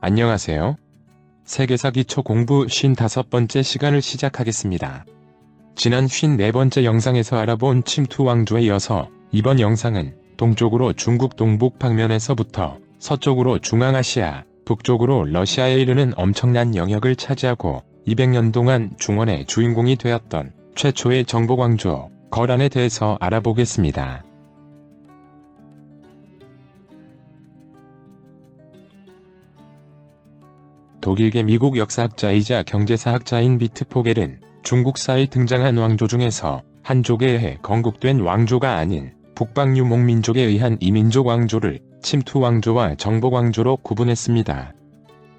안녕하세요. 세계사 기초 공부 55번째 시간을 시작하겠습니다. 지난 54번째 영상에서 알아본 침투 왕조에 이어서 이번 영상은 동쪽으로 중국 동북 방면에서부터 서쪽으로 중앙아시아, 북쪽으로 러시아에 이르는 엄청난 영역을 차지하고 200년 동안 중원의 주인공이 되었던 최초의 정복 왕조 거란에 대해서 알아보겠습니다. 독일계 미국 역사학자이자 경제사학자인 비트포겔은 중국사에 등장한 왕조 중에서 한족에 의해 건국된 왕조가 아닌 북방 유목민족에 의한 이민족 왕조를 침투 왕조와 정복 왕조로 구분했습니다.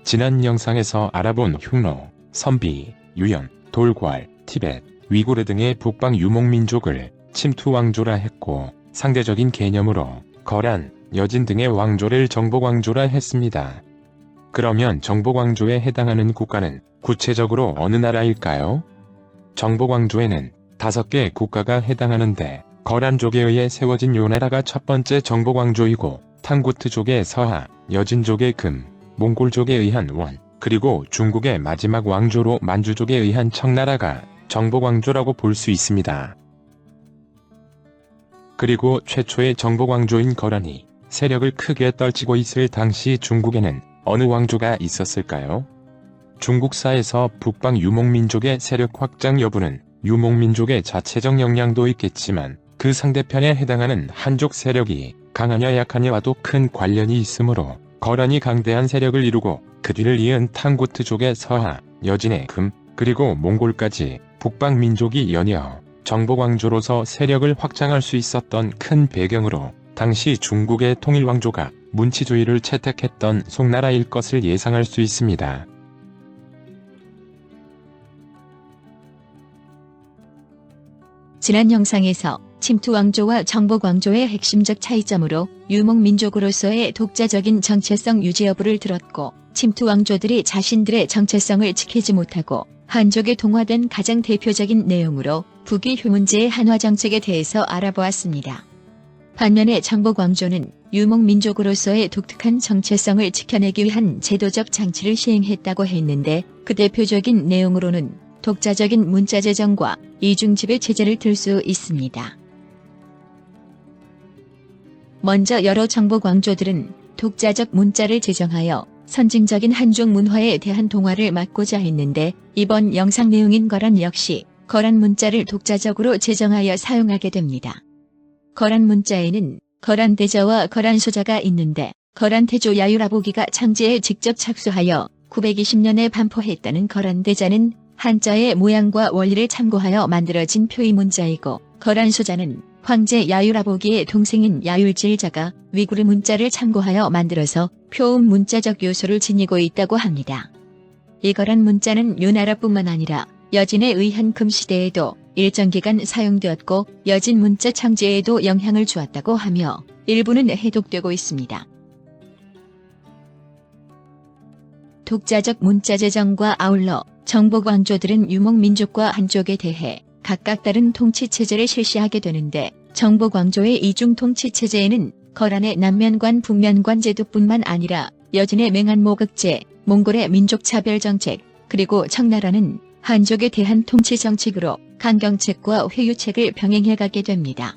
지난 영상에서 알아본 흉노, 선비, 유연, 돌궐, 티벳, 위구르 등의 북방 유목민족을 침투 왕조라 했고 상대적인 개념으로 거란, 여진 등의 왕조를 정복 왕조라 했습니다. 그러면 정복 왕조에 해당하는 국가는 구체적으로 어느 나라일까요? 정복 왕조에는 5개 국가가 해당하는데 거란족에 의해 세워진 요 나라가 첫 번째 정복 왕조이고 탕구트족의 서하, 여진족의 금, 몽골족에 의한 원, 그리고 중국의 마지막 왕조로 만주족에 의한 청나라가 정복 왕조라고 볼 수 있습니다. 그리고 최초의 정복 왕조인 거란이 세력을 크게 떨치고 있을 당시 중국에는 어느 왕조가 있었을까요? 중국사에서 북방 유목민족의 세력 확장 여부는 유목민족의 자체적 역량도 있겠지만 그 상대편에 해당하는 한족 세력이 강하냐 약하냐와도 큰 관련이 있으므로 거란이 강대한 세력을 이루고 그 뒤를 이은 탕구트족의 서하, 여진의 금, 그리고 몽골까지 북방 민족이 연이어 정복 왕조로서 세력을 확장할 수 있었던 큰 배경으로 당시 중국의 통일왕조가 문치주의를 채택했던 송나라일 것을 예상할 수 있습니다. 지난 영상에서 침투 왕조와 정복 왕조의 핵심적 차이점으로 유목민족으로서의 독자적인 정체성 유지 여부를 들었고 침투 왕조들이 자신들의 정체성을 지키지 못하고 한족에 동화된 가장 대표적인 내용으로 북위 휴문제의 한화 정책에 대해서 알아보았습니다. 반면에 정복 왕조는 유목민족으로서의 독특한 정체성을 지켜내기 위한 제도적 장치를 시행했다고 했는데 그 대표적인 내용으로는 독자적인 문자 제정과 이중지배 체제를 들 수 있습니다. 먼저 여러 정복 왕조들은 독자적 문자를 제정하여 선진적인 한족 문화에 대한 동화를 막고자 했는데 이번 영상 내용인 거란 역시 거란 문자를 독자적으로 제정하여 사용하게 됩니다. 거란 문자에는 거란대자와 거란소자가 있는데 거란태조 야유라보기가 창제에 직접 착수하여 920년에 반포했다는 거란대자는 한자의 모양과 원리를 참고하여 만들어진 표의 문자이고 거란소자는 황제 야유라보기의 동생인 야율질자가 위구르 문자를 참고하여 만들어서 표음 문자적 요소를 지니고 있다고 합니다. 이 거란 문자는 요 나라뿐만 아니라 여진에 의한 금시대에도 일정 기간 사용되었고 여진 문자 창제에도 영향을 주었다고 하며 일부는 해독되고 있습니다. 독자적 문자 제정과 아울러 정복 왕조들은 유목민족과 한족에 대해 각각 다른 통치체제를 실시하게 되는데 정복 왕조의 이중 통치체제에는 거란의 남면관 북면관 제도뿐만 아니라 여진의 맹한모극제, 몽골의 민족차별정책, 그리고 청나라는 한족에 대한 통치 정책으로 강경책과 회유책을 병행해가게 됩니다.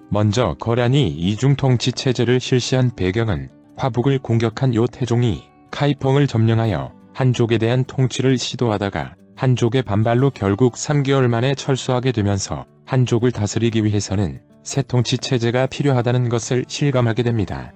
먼저 거란이 이중통치체제를 실시한 배경은 화북을 공격한 요 태종이 카이펑을 점령하여 한족에 대한 통치를 시도하다가 한족의 반발로 결국 3개월 만에 철수하게 되면서 한족을 다스리기 위해서는 새 통치체제가 필요하다는 것을 실감하게 됩니다.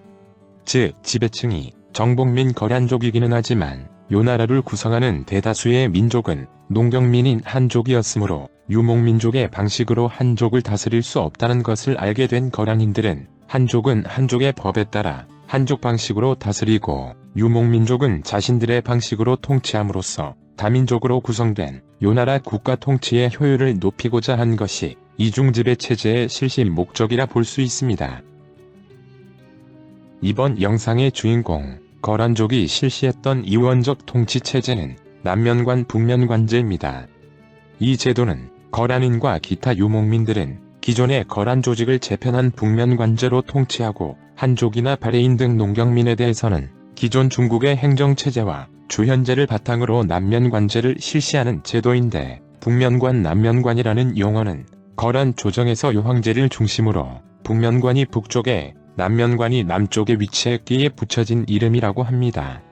즉 지배층이 정복민 거란족이기는 하지만 요 나라를 구성하는 대다수의 민족은 농경민인 한족이었으므로 유목민족의 방식으로 한족을 다스릴 수 없다는 것을 알게 된 거란인들은 한족은 한족의 법에 따라 한족 방식으로 다스리고 유목민족은 자신들의 방식으로 통치함으로써 다민족으로 구성된 요 나라 국가 통치의 효율을 높이고자 한 것이 이중지배체제의 실시 목적이라 볼 수 있습니다. 이번 영상의 주인공 거란족이 실시했던 이원적 통치체제는 남면관 북면관제입니다. 이 제도는 거란인과 기타 유목민들은 기존의 거란 조직을 재편한 북면관제로 통치하고 한족이나 바레인 등 농경민에 대해서는 기존 중국의 행정체제와 주현제를 바탕으로 남면관제를 실시하는 제도인데, 북면관 남면관이라는 용어는 거란 조정에서 요황제를 중심으로 북면관이 북쪽에 남면관이 남쪽에 위치했기에 붙여진 이름이라고 합니다.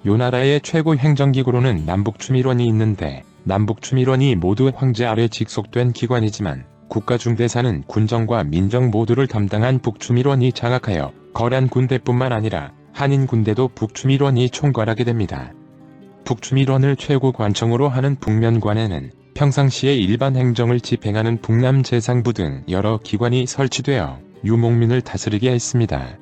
요 나라의 최고 행정기구로는 남북추밀원이 있는데, 남북추밀원이 모두 황제 아래 직속된 기관이지만 국가중대사는 군정과 민정 모두를 담당한 북추밀원이 장악하여 거란 군대뿐만 아니라 한인 군대도 북추밀원이 총괄하게 됩니다. 북추밀원을 최고 관청으로 하는 북면관에는 평상시에 일반 행정을 집행하는 북남재상부 등 여러 기관이 설치되어 유목민을 다스리게 했습니다.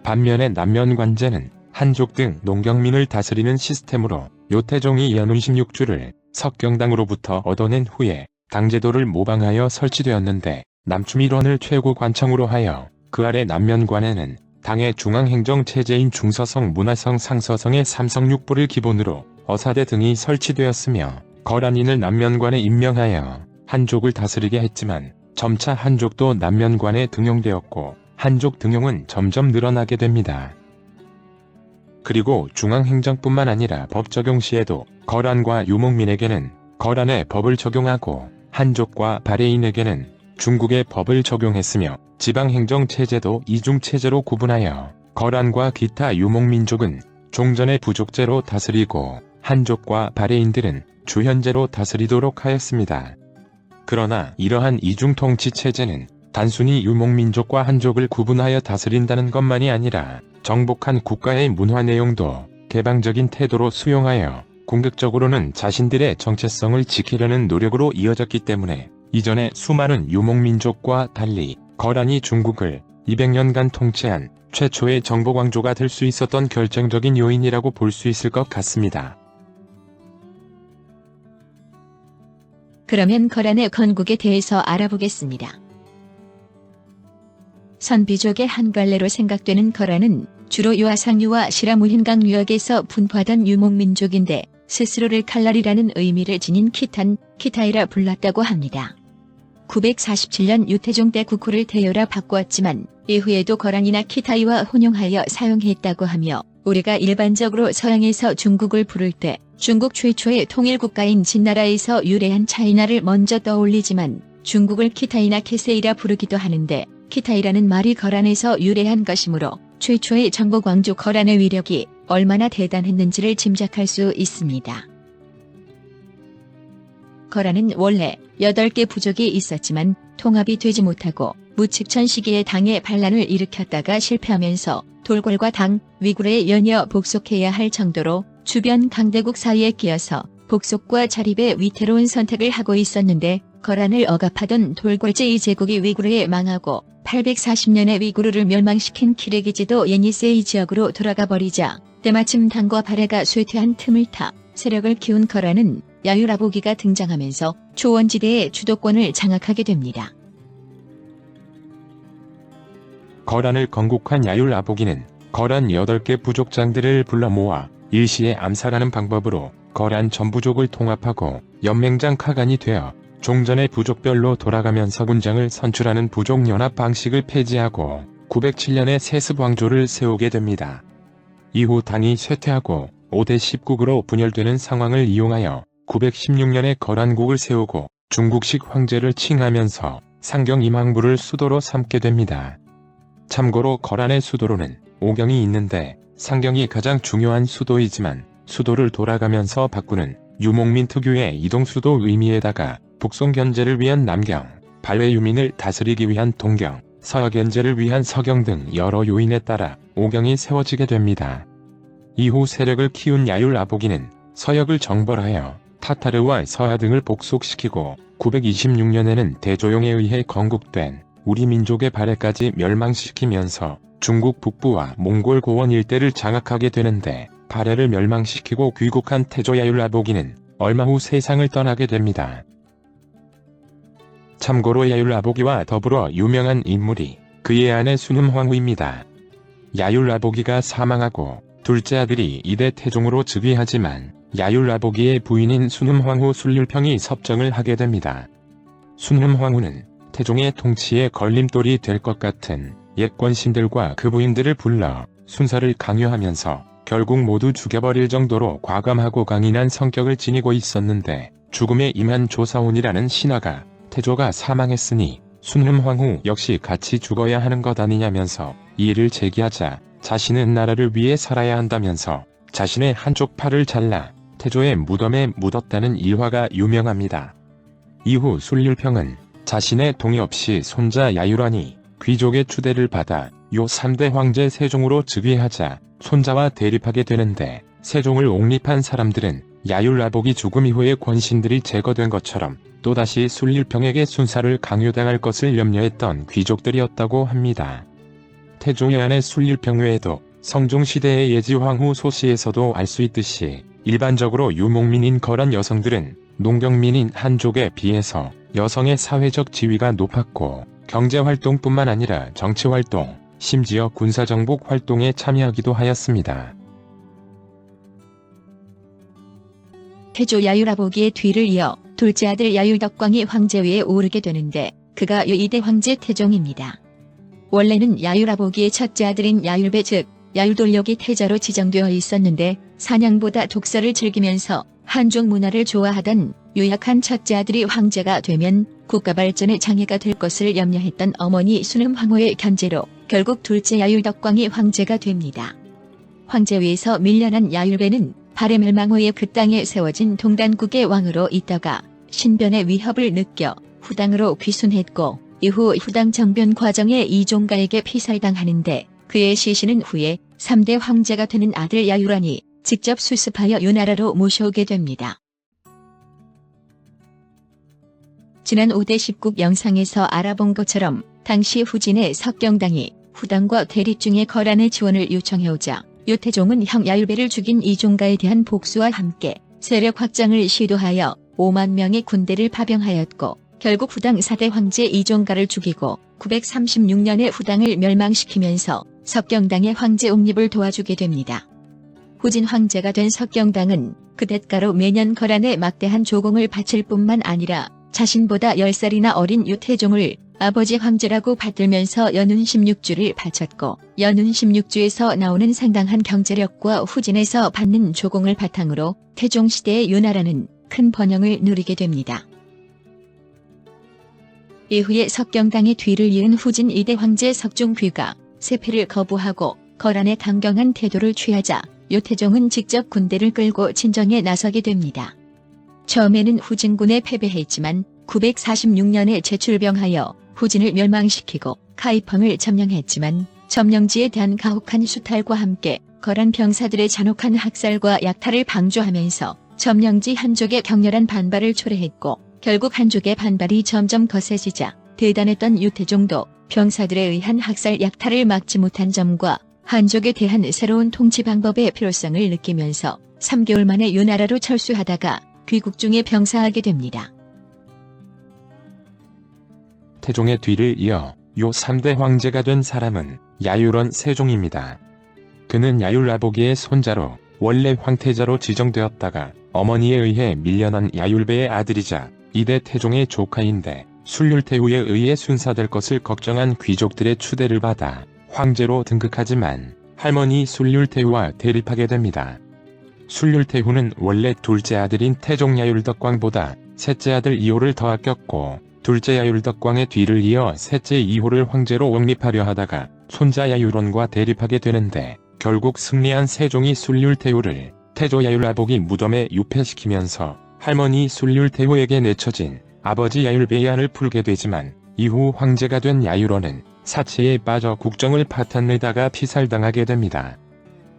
반면에 남면관제는 한족 등 농경민을 다스리는 시스템으로 요태종이 연운 16주를 석경당으로부터 얻어낸 후에 당제도를 모방하여 설치되었는데, 남추밀원을 최고 관청으로 하여 그 아래 남면관에는 당의 중앙행정체제인 중서성, 문화성, 상서성의 삼성육부를 기본으로 어사대 등이 설치되었으며, 거란인을 남면관에 임명하여 한족을 다스리게 했지만 점차 한족도 남면관에 등용되었고 한족 등용은 점점 늘어나게 됩니다. 그리고 중앙행정뿐만 아니라 법 적용 시에도 거란과 유목민에게는 거란의 법을 적용하고 한족과 바레인에게는 중국의 법을 적용했으며, 지방행정체제도 이중체제로 구분하여 거란과 기타 유목민족은 종전의 부족제로 다스리고 한족과 바레인들은 주현제로 다스리도록 하였습니다. 그러나 이러한 이중통치체제는 단순히 유목민족과 한족을 구분하여 다스린다는 것만이 아니라 정복한 국가의 문화 내용도 개방적인 태도로 수용하여 궁극적으로는 자신들의 정체성을 지키려는 노력으로 이어졌기 때문에 이전에 수많은 유목민족과 달리 거란이 중국을 200년간 통치한 최초의 정복왕조가 될 수 있었던 결정적인 요인이라고 볼 수 있을 것 같습니다. 그러면 거란의 건국에 대해서 알아보겠습니다. 선비족의 한 갈래로 생각되는 거란은 주로 요하상류와 시라무흰강 유역에서 분포하던 유목민족인데, 스스로를 칼날이라는 의미를 지닌 키타이라 불렀다고 합니다. 947년 유태종 때 국호를 태요라 바꾸었지만 이후에도 거란이나 키타이와 혼용하여 사용했다고 하며, 우리가 일반적으로 서양에서 중국을 부를 때 중국 최초의 통일국가인 진나라에서 유래한 차이나를 먼저 떠올리지만 중국을 키타이나 캐세이라 부르기도 하는데, 키타이라는 말이 거란에서 유래한 것이므로 최초의 정복왕조 거란의 위력이 얼마나 대단했는지를 짐작할 수 있습니다. 거란은 원래 8개 부족이 있었지만 통합이 되지 못하고 무측천 시기에 당에 반란을 일으켰다가 실패하면서 돌궐과 당, 위굴에 연이어 복속해야 할 정도로 주변 강대국 사이에 끼어서 복속과 자립의 위태로운 선택을 하고 있었는데, 거란을 억압하던 돌궐 제2제국이 위구르에 망하고 840년에 위구르를 멸망시킨 키르기즈도 예니세이 지역으로 돌아가 버리자 때마침 당과 발해가 쇠퇴한 틈을 타 세력을 키운 거란은 야유라보기가 등장하면서 초원지대의 주도권을 장악하게 됩니다. 거란을 건국한 야율아보기는 거란 8개 부족장들을 불러 모아 일시에 암살하는 방법으로 거란 전부족을 통합하고 연맹장 카간이 되어 종전의 부족별로 돌아가면서 군장을 선출하는 부족연합 방식을 폐지하고 907년에 세습왕조를 세우게 됩니다. 이후 당이 쇠퇴하고 5대 10국으로 분열되는 상황을 이용하여 916년에 거란국을 세우고 중국식 황제를 칭하면서 상경 임항부를 수도로 삼게 됩니다. 참고로 거란의 수도로는 오경이 있는데 상경이 가장 중요한 수도이지만 수도를 돌아가면서 바꾸는 유목민 특유의 이동수도 의미에다가 북송견제를 위한 남경, 발해유민을 다스리기 위한 동경, 서역견제를 위한 서경 등 여러 요인에 따라 오경이 세워지게 됩니다. 이후 세력을 키운 야율아보기는 서역을 정벌하여 타타르와 서하 등을 복속시키고 926년에는 대조용에 의해 건국된 우리 민족의 발해까지 멸망시키면서 중국 북부와 몽골 고원 일대를 장악하게 되는데, 발해를 멸망시키고 귀국한 태조 야율아보기는 얼마 후 세상을 떠나게 됩니다. 참고로 야율아보기와 더불어 유명한 인물이 그의 아내 순흠황후입니다. 야율아보기가 사망하고 둘째 아들이 이대 태종으로 즉위하지만 야율아보기의 부인인 순흠황후 순률평이 섭정을 하게 됩니다. 순흠황후는 태종의 통치에 걸림돌이 될 것 같은 옛 권신들과 그 부인들을 불러 순사를 강요하면서 결국 모두 죽여버릴 정도로 과감하고 강인한 성격을 지니고 있었는데, 죽음에 임한 조사온이라는 신하가 태조가 사망했으니 순흠황후 역시 같이 죽어야 하는 것 아니냐면서 이의를 제기하자, 자신은 나라를 위해 살아야 한다면서 자신의 한쪽 팔을 잘라 태조의 무덤에 묻었다는 일화가 유명합니다. 이후 순륜평은 자신의 동의 없이 손자 야유란이 귀족의 추대를 받아 요 3대 황제 세종으로 즉위하자 손자와 대립하게 되는데, 세종을 옹립한 사람들은 야율라복이 죽음 이후에 권신들이 제거된 것처럼 또다시 순륜평에게 순사를 강요당할 것을 염려했던 귀족들이었다고 합니다. 태종의 아내 순륜평 외에도 성종시대의 예지황후 소시에서도 알 수 있듯이 일반적으로 유목민인 거란 여성들은 농경민인 한족에 비해서 여성의 사회적 지위가 높았고, 경제활동뿐만 아니라 정치활동, 심지어 군사정복 활동에 참여하기도 하였습니다. 태조 야유라보기의 뒤를 이어 둘째 아들 야유덕광이 황제 위에 오르게 되는데, 그가 요2대 황제 태종입니다. 원래는 야유라보기의 첫째 아들인 야율배 즉 야유돌력이 태자로 지정되어 있었는데, 사냥보다 독서를 즐기면서 한족 문화를 좋아하던 유약한 첫째 아들이 황제가 되면 국가 발전에 장애가 될 것을 염려했던 어머니 순흠황후의 견제로 결국 둘째 야율덕광이 황제가 됩니다. 황제 위에서 밀려난 야율배는 발해 멸망 후에 그 땅에 세워진 동단국의 왕으로 있다가 신변의 위협을 느껴 후당으로 귀순했고, 이후 후당 정변 과정에 이종가에게 피살당하는데, 그의 시신은 후에 3대 황제가 되는 아들 야유란이 직접 수습하여 요나라로 모셔오게 됩니다. 지난 5대 10국 영상에서 알아본 것처럼 당시 후진의 석경당이 후당과 대립 중에 거란의 지원을 요청해오자 요태종은 형 야율배를 죽인 이종가에 대한 복수와 함께 세력 확장을 시도하여 5만 명의 군대를 파병하였고, 결국 후당 4대 황제 이종가를 죽이고 936년에 후당을 멸망시키면서 석경당의 황제 옹립을 도와주게 됩니다. 후진 황제가 된 석경당은 그 대가로 매년 거란에 막대한 조공을 바칠 뿐만 아니라 자신보다 10살이나 어린 요태종을 아버지 황제라고 받들면서 연운 16주를 바쳤고, 연운 16주에서 나오는 상당한 경제력과 후진에서 받는 조공을 바탕으로 태종시대의 요나라는 큰 번영을 누리게 됩니다. 이후에 석경당의 뒤를 이은 후진 2대 황제 석종귀가 세패를 거부하고 거란에 강경한 태도를 취하자 요태종은 직접 군대를 끌고 진정에 나서게 됩니다. 처음에는 후진군에 패배했지만 946년에 재출병하여 후진을 멸망시키고 카이펑을 점령했지만, 점령지에 대한 가혹한 수탈과 함께 거란 병사들의 잔혹한 학살과 약탈을 방조하면서 점령지 한족의 격렬한 반발을 초래했고, 결국 한족의 반발이 점점 거세지자 대단했던 요태종도 병사들에 의한 학살 약탈을 막지 못한 점과 한족에 대한 새로운 통치 방법의 필요성을 느끼면서 3개월 만에 요나라로 철수하다가 귀국중에 병사하게 됩니다. 태종의 뒤를 이어 요 3대 황제가 된 사람은 야유런 세종입니다. 그는 야율라보기의 손자로 원래 황태자로 지정되었다가 어머니에 의해 밀려난 야율배의 아들이자 2대 태종의 조카인데, 순륜태후에 의해 순사될 것을 걱정한 귀족들의 추대를 받아 황제로 등극하지만 할머니 순륜태후와 대립하게 됩니다. 순륜태후는 원래 둘째 아들인 태종 야율덕광보다 셋째 아들 이호를 더 아꼈고, 둘째 야율덕광의 뒤를 이어 셋째 이호를 황제로 옹립하려 하다가 손자 야유론과 대립하게 되는데, 결국 승리한 세종이 순륜태후를 태조 야율라복이 무덤에 유폐시키면서 할머니 순륜태후에게 내쳐진 아버지 야율배의 안을 풀게 되지만, 이후 황제가 된 야유론은 사체에 빠져 국정을 파탄내다가 피살당하게 됩니다.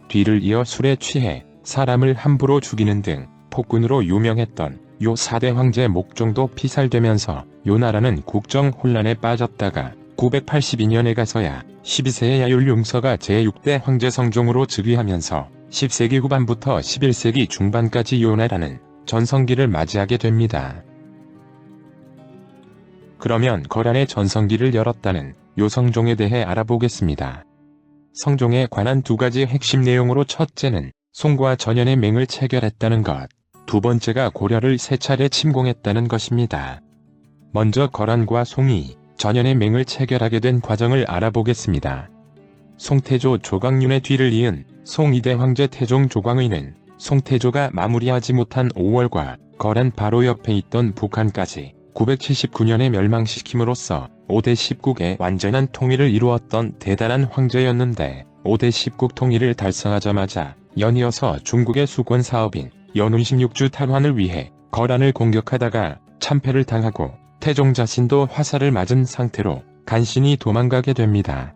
뒤를 이어 술에 취해 사람을 함부로 죽이는 등 폭군으로 유명했던 요 4대 황제 목종도 피살되면서 요나라는 국정 혼란에 빠졌다가 982년에 가서야 12세의 야율융서가 제6대 황제 성종으로 즉위하면서 10세기 후반부터 11세기 중반까지 요나라는 전성기를 맞이하게 됩니다. 그러면 거란의 전성기를 열었다는 요 성종에 대해 알아보겠습니다. 성종에 관한 두 가지 핵심 내용으로, 첫째는 송과 전연의 맹을 체결했다는 것, 두 번째가 고려를 세 차례 침공했다는 것입니다. 먼저 거란과 송이 전연의 맹을 체결하게 된 과정을 알아보겠습니다. 송태조 조광윤의 뒤를 이은 송2대 황제 태종 조광의는 송태조가 마무리하지 못한 5월과 거란 바로 옆에 있던 북한까지 979년에 멸망시킴으로써 5대 10국의 완전한 통일을 이루었던 대단한 황제였는데 5대 10국 통일을 달성하자마자 연이어서 중국의 수권 사업인 연운 16주 탈환을 위해 거란을 공격하다가 참패를 당하고 태종 자신도 화살을 맞은 상태로 간신히 도망가게 됩니다.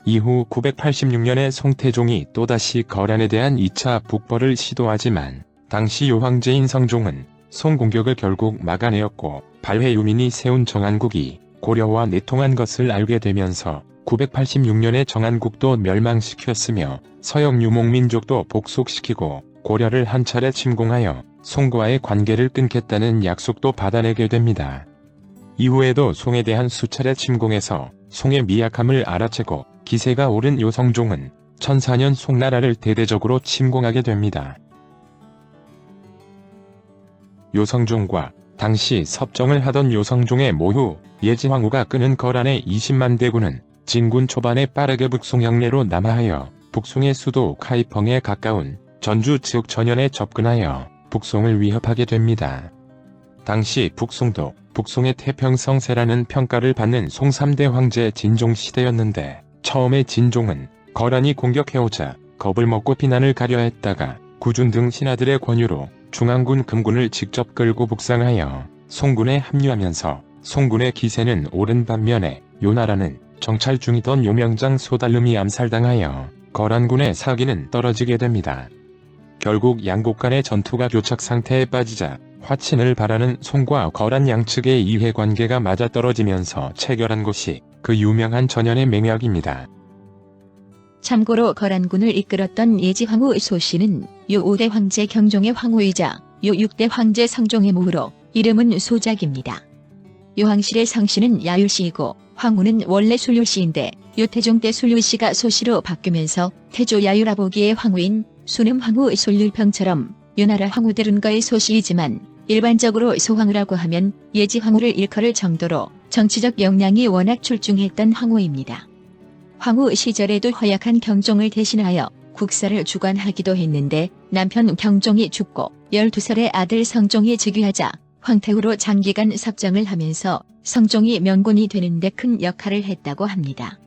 이후 986년에 송태종이 또다시 거란에 대한 2차 북벌을 시도하지만 당시 요황제인 성종은 송 공격을 결국 막아내었고 발해 유민이 세운 정안국이 고려와 내통한 것을 알게 되면서 986년에 정안국도 멸망시켰으며 서역 유목민족도 복속시키고 고려를 한 차례 침공하여 송과의 관계를 끊겠다는 약속도 받아내게 됩니다. 이후에도 송에 대한 수차례 침공해서 송의 미약함을 알아채고 기세가 오른 요성종은 1004년 송나라를 대대적으로 침공하게 됩니다. 요성종과 당시 섭정을 하던 요성종의 모후 예지황후가 끄는 거란의 20만 대군은 진군 초반에 빠르게 북송 향례로 남하하여 북송의 수도 카이펑에 가까운 전주 지역 전연에 접근하여 북송을 위협하게 됩니다. 당시 북송도 북송의 태평성세라는 평가를 받는 송 3대 황제 진종 시대였는데 처음에 진종은 거란이 공격해오자 겁을 먹고 피난을 가려 했다가 구준 등 신하들의 권유로 중앙군 금군을 직접 끌고 북상하여 송군에 합류하면서 송군의 기세는 오른 반면에 요나라는 정찰 중이던 요명장 소달름이 암살당하여 거란군의 사기는 떨어지게 됩니다. 결국 양국 간의 전투가 교착 상태에 빠지자 화친을 바라는 송과 거란 양측의 이해관계가 맞아떨어지면서 체결한 것이 그 유명한 전연의 맹약입니다. 참고로 거란군을 이끌었던 예지황후 소씨는 요 5대 황제 경종의 황후이자 요 6대 황제 성종의 모후로 이름은 소작입니다. 요 황실의 성씨는 야율씨이고 황후는 원래 술률씨인데 요 태종 때 술률씨가 소씨로 바뀌면서 태조 야율아보기의 황후인 순음황후 솔률평처럼 요나라 황후들은 거의 소씨이지만 일반적으로 소황후라고 하면 예지황후를 일컬을 정도로 정치적 역량이 워낙 출중했던 황후입니다. 황후 시절에도 허약한 경종을 대신하여 국사를 주관하기도 했는데 남편 경종이 죽고 12살의 아들 성종이 즉위하자 황태후로 장기간 섭정을 하면서 성종이 명군이 되는 데 큰 역할을 했다고 합니다.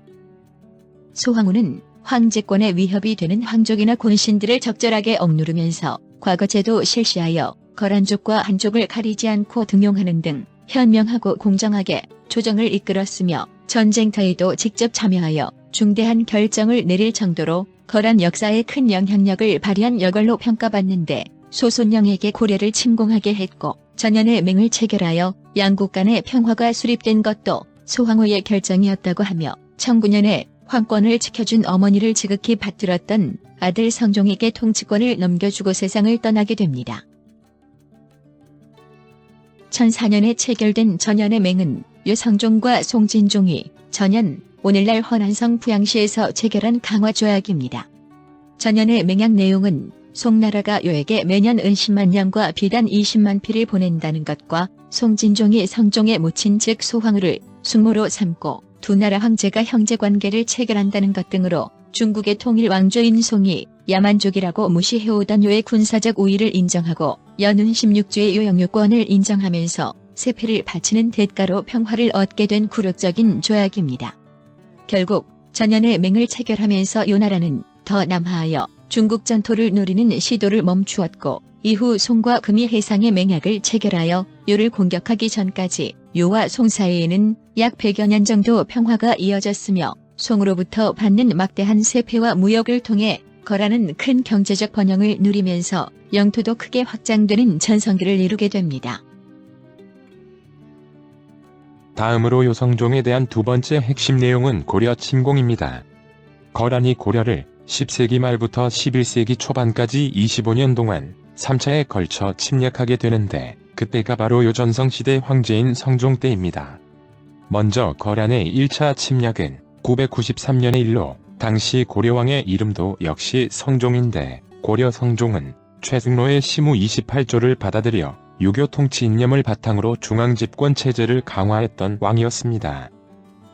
소황후는 황제권의 위협이 되는 황족이나 권신들을 적절하게 억누르면서 과거제도 실시하여 거란족과 한족을 가리지 않고 등용하는 등 현명하고 공정하게 조정을 이끌었으며 전쟁터에도 직접 참여하여 중대한 결정을 내릴 정도로 거란 역사에 큰 영향력을 발휘한 여걸로 평가받는데 소손영에게 고려를 침공하게 했고 전연의 맹을 체결하여 양국 간의 평화가 수립된 것도 소황후의 결정이었다고 하며 1009년에 황권을 지켜준 어머니를 지극히 받들었던 아들 성종에게 통치권을 넘겨주고 세상을 떠나게 됩니다. 1004년에 체결된 전연의 맹은 요성종과 송진종이 전연, 오늘날 허난성 부양시에서 체결한 강화조약입니다. 전연의 맹약 내용은 송나라가 요에게 매년 은 10만 냥과 비단 20만 피를 보낸다는 것과 송진종이 성종의 모친 즉 소황후를 숙모로 삼고 두 나라 황제가 형제관계를 체결한다는 것 등으로 중국의 통일 왕조인 송이 야만족이라고 무시해오던 요의 군사적 우위를 인정하고 연운 16주의 요 영유권을 인정하면서 세패를 바치는 대가로 평화를 얻게 된 굴욕적인 조약입니다. 결국 전연의 맹을 체결하면서 요나라는 더 남하하여 중국 전토를 노리는 시도를 멈추었고 이후 송과 금이 해상의 맹약을 체결하여 요를 공격하기 전까지 요와 송 사이에는 약 100여 년 정도 평화가 이어졌으며 송으로부터 받는 막대한 세패와 무역을 통해 거란은 큰 경제적 번영을 누리면서 영토도 크게 확장되는 전성기를 이루게 됩니다. 다음으로 요성종에 대한 두 번째 핵심 내용은 고려 침공입니다. 거란이 고려를 10세기 말부터 11세기 초반까지 25년 동안 3차에 걸쳐 침략하게 되는데 그때가 바로 요전성시대 황제인 성종 때입니다. 먼저 거란의 1차 침략은 993년의 일로 당시 고려왕의 이름도 역시 성종인데 고려 성종은 최승로의 시무 28조를 받아들여 유교 통치 이념을 바탕으로 중앙집권 체제를 강화했던 왕이었습니다.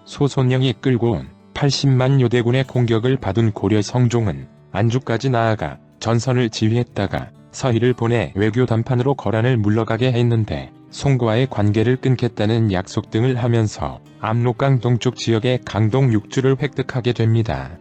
소손영이 끌고 온 80만 요대군의 공격을 받은 고려 성종은 안주까지 나아가 전선을 지휘했다가 서희를 보내 외교 담판으로 거란을 물러가게 했는데 송과의 관계를 끊겠다는 약속 등을 하면서 압록강 동쪽 지역의 강동 6주를 획득하게 됩니다.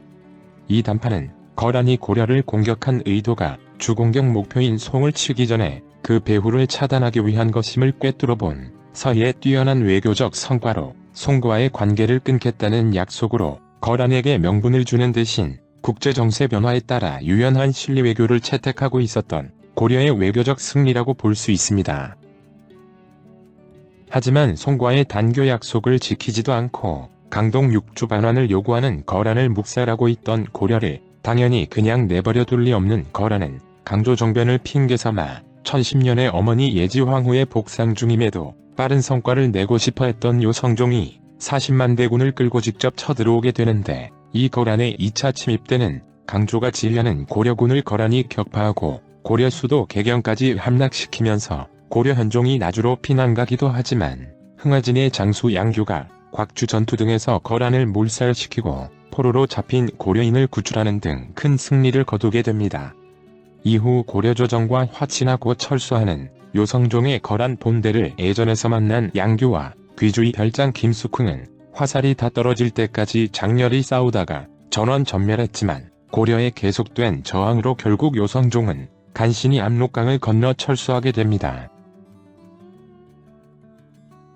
이 담판은 거란이 고려를 공격한 의도가 주공격 목표인 송을 치기 전에 그 배후를 차단하기 위한 것임을 꿰뚫어본 서희의 뛰어난 외교적 성과로 송과의 관계를 끊겠다는 약속으로 거란에게 명분을 주는 대신 국제정세 변화에 따라 유연한 실리외교를 채택하고 있었던 고려의 외교적 승리라고 볼 수 있습니다. 하지만 송과의 단교 약속을 지키지도 않고 강동 6주 반환을 요구하는 거란을 묵살하고 있던 고려를 당연히 그냥 내버려 둘 리 없는 거란은 강조정변을 핑계삼아 1010년에 어머니 예지황후의 복상 중임에도 빠른 성과를 내고 싶어 했던 요성종이 40만 대군을 끌고 직접 쳐들어오게 되는데 이 거란의 2차 침입 때는 강조가 지휘하는 고려군을 거란이 격파하고 고려 수도 개경까지 함락시키면서 고려 현종이 나주로 피난가기도 하지만 흥화진의 장수 양규가 곽주 전투 등에서 거란을 몰살시키고 포로로 잡힌 고려인을 구출하는 등 큰 승리를 거두게 됩니다. 이후 고려조정과 화친하고 철수하는 요성종의 거란 본대를 예전에서 만난 양규와 귀주의 별장 김숙흥은 화살이 다 떨어질 때까지 장렬히 싸우다가 전원 전멸했지만 고려에 계속된 저항으로 결국 요성종은 간신히 압록강을 건너 철수하게 됩니다.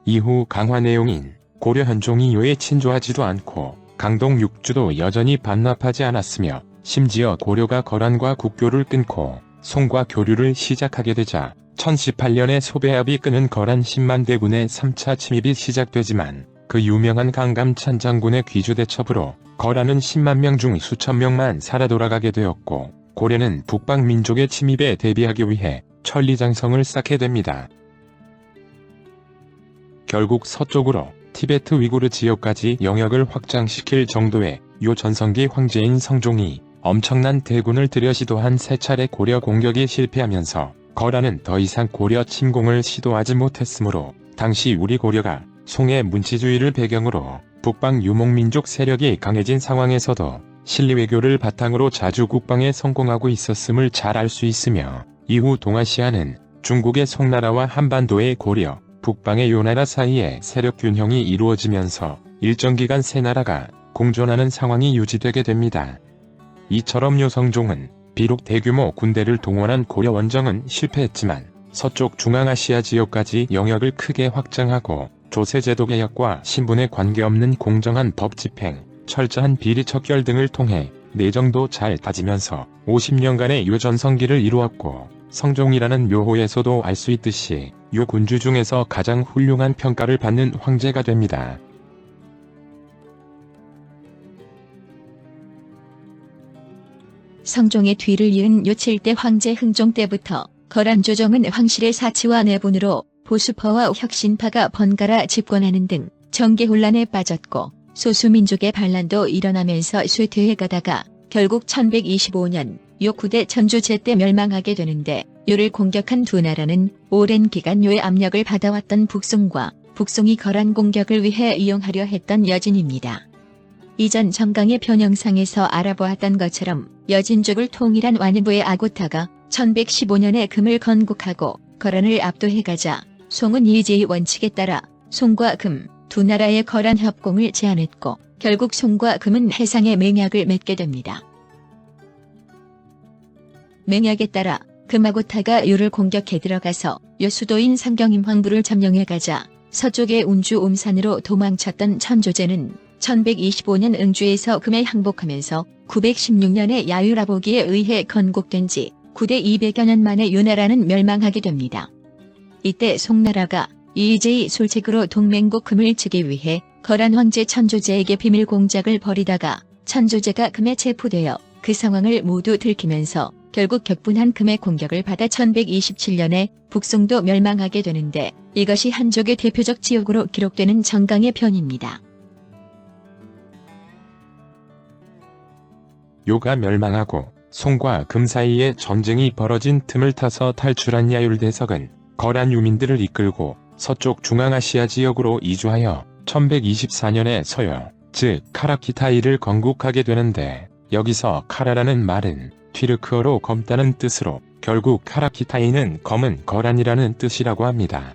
이후 강화 내용인 고려 현종이 요에 친조하지도 않고 강동 6주도 여전히 반납하지 않았으며 심지어 고려가 거란과 국교를 끊고 송과 교류를 시작하게 되자 1018년에 소배합이 끄는 거란 10만 대군의 3차 침입이 시작되지만 그 유명한 강감찬 장군의 귀주 대첩으로 거란은 10만 명 중 수천 명만 살아 돌아가게 되었고 고려는 북방 민족의 침입에 대비하기 위해 천리장성을 쌓게 됩니다. 결국 서쪽으로 티베트 위구르 지역까지 영역을 확장시킬 정도의 요 전성기 황제인 성종이 엄청난 대군을 들여 시도한 세 차례 고려 공격이 실패하면서 거란은 더 이상 고려 침공을 시도하지 못했으므로 당시 우리 고려가 송의 문치주의를 배경으로 북방 유목민족 세력이 강해진 상황에서도 실리외교를 바탕으로 자주 국방에 성공하고 있었음을 잘 알 수 있으며 이후 동아시아는 중국의 송나라와 한반도의 고려, 북방의 요나라 사이에 세력 균형이 이루어지면서 일정 기간 세 나라가 공존하는 상황이 유지되게 됩니다. 이처럼 요성종은 비록 대규모 군대를 동원한 고려 원정은 실패했지만 서쪽 중앙아시아 지역까지 영역을 크게 확장하고 조세제도 개혁과 신분에 관계없는 공정한 법 집행, 철저한 비리 척결 등을 통해 내정도 잘 다지면서 50년간의 요 전성기를 이루었고 성종이라는 묘호에서도 알 수 있듯이 요 군주 중에서 가장 훌륭한 평가를 받는 황제가 됩니다. 성종의 뒤를 이은 요 7대 황제 흥종 때부터 거란 조정은 황실의 사치와 내분으로 보수파와 혁신파가 번갈아 집권하는 등 정계 혼란에 빠졌고 소수민족의 반란도 일어나면서 쇠퇴해가다가 결국 1125년 요 9대 천주제 때 멸망하게 되는데 요를 공격한 두 나라는 오랜 기간 요의 압력을 받아왔던 북송과 북송이 거란 공격을 위해 이용하려 했던 여진입니다. 이전 정강의 변영상에서 알아보았던 것처럼 여진족을 통일한 완부의 아고타가 1115년에 금을 건국하고 거란을 압도해가자 송은 예제의 원칙에 따라 송과 금 두 나라의 거란 협공을 제안했고 결국 송과 금은 해상의 맹약을 맺게 됩니다. 맹약에 따라 금아고타가 요를 공격해 들어가서 요 수도인 상경임 황부를 점령해가자 서쪽의 운주 옴산으로 도망쳤던 천조제는 1125년 응주에서 금에 항복하면서 916년에 야유라보기에 의해 건국된 지 9대 200여 년 만에 요 나라는 멸망하게 됩니다. 이때 송나라가 이의제의 솔책으로 동맹국 금을 치기 위해 거란 황제 천조제에게 비밀 공작을 벌이다가 천조제가 금에 체포되어 그 상황을 모두 들키면서 결국 격분한 금의 공격을 받아 1127년에 북송도 멸망하게 되는데 이것이 한족의 대표적 지역으로 기록되는 정강의 변입니다. 요가 멸망하고 송과 금 사이에 전쟁이 벌어진 틈을 타서 탈출한 야율대석은 거란 유민들을 이끌고 서쪽 중앙아시아 지역으로 이주하여 1124년에 서요, 즉 카라키타이를 건국하게 되는데 여기서 카라라는 말은 튀르크어로 검다는 뜻으로 결국 카라키타이는 검은 거란이라는 뜻이라고 합니다.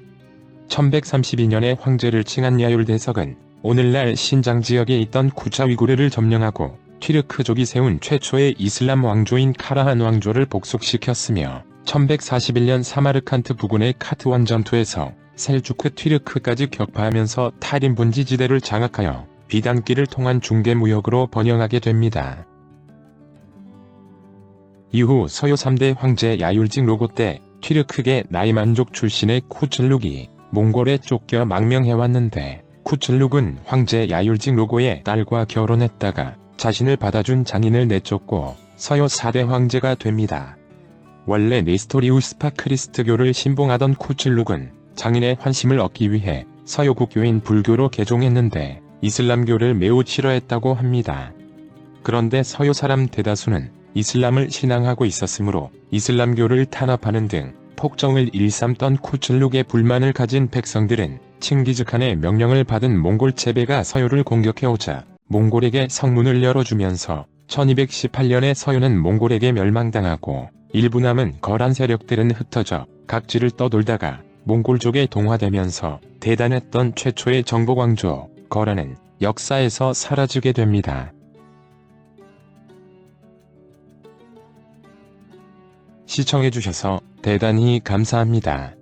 1132년에 황제를 칭한 야율대석은 오늘날 신장 지역에 있던 쿠차 위구르를 점령하고 튀르크족이 세운 최초의 이슬람 왕조인 카라한 왕조를 복속시켰으며 1141년 사마르칸트 부근의 카트원 전투에서 셀주크 튀르크까지 격파하면서 탈인 분지지대를 장악하여 비단길을 통한 중개무역으로 번영하게 됩니다. 이후 서요 3대 황제 야율직 로고 때 튀르크계 나이만족 출신의 쿠슬룩이 몽골에 쫓겨 망명해왔는데 쿠슬룩은 황제 야율직 로고의 딸과 결혼했다가 자신을 받아준 장인을 내쫓고 서요 4대 황제가 됩니다. 원래 네스토리우스 파크리스트교를 신봉하던 쿠슬룩은 장인의 환심을 얻기 위해 서요국교인 불교로 개종했는데 이슬람교를 매우 싫어했다고 합니다. 그런데 서요 사람 대다수는 이슬람을 신앙하고 있었으므로 이슬람교를 탄압하는 등 폭정을 일삼던 쿠슬룩의 불만을 가진 백성들은 칭기즈칸의 명령을 받은 몽골 체베가 서요를 공격해오자 몽골에게 성문을 열어주면서 1218년에 서요는 몽골에게 멸망당하고 일부 남은 거란 세력들은 흩어져 각지를 떠돌다가 몽골족에 동화되면서 대단했던 최초의 정복왕조 거란은 역사에서 사라지게 됩니다. 시청해주셔서 대단히 감사합니다.